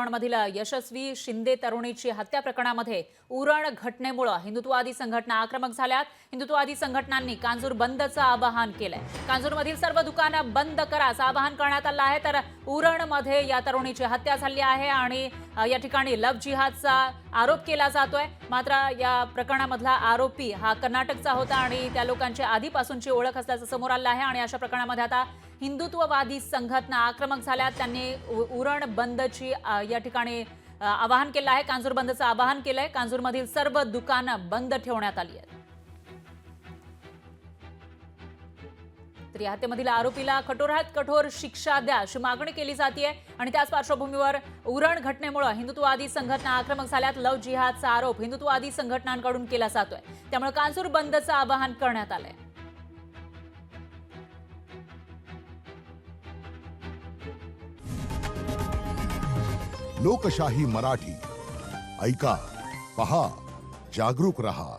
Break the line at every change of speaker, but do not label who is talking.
उरणमधील यशस्वी शिंदे तरुणीची हत्या प्रकरणामध्ये उरण घटनेमुळे हिंदुत्ववादी संघटना आक्रमक झाल्यात। हिंदुत्ववादी संघटनांनी कांजूर बंदचं आवाहन केलंय। कांजूरमधील सर्व दुकानं बंद करा असं आवाहन करण्यात आलं आहे। तर उरणमध्ये या तरुणीची हत्या झाली आहे आणि या ठिकाणी लव्ह जिहादचा आरोप केला जातोय। मात्र या प्रकरणामधला आरोपी हा कर्नाटकचा होता आणि त्या लोकांची आधीपासूनची ओळख असल्याचं समोर आलं आहे आणि अशा प्रकरणामध्ये आता हिंदुत्ववादी संघटना आक्रमक झाल्यात। त्यांनी उरण बंदची या ठिकाणी आवाहन केलं आहे। कांजूर बंदचं आवाहन केलंय। कांजूरमधील सर्व दुकानं बंद ठेवण्यात आली आहेत। तर या हत्येमधील आरोपीला कठोरात कठोर शिक्षा द्या अशी मागणी केली जाते आणि त्याच पार्श्वभूमीवर उरण घटनेमुळे हिंदुत्ववादी संघटना आक्रमक झाल्यात। लव्ह जिहादचा आरोप हिंदुत्ववादी संघटनांकडून केला जातोय, त्यामुळे कांजूर बंदचं आवाहन करण्यात आलंय।
लोकशाही मराठी ऐका, पहा, जागरूक रहा।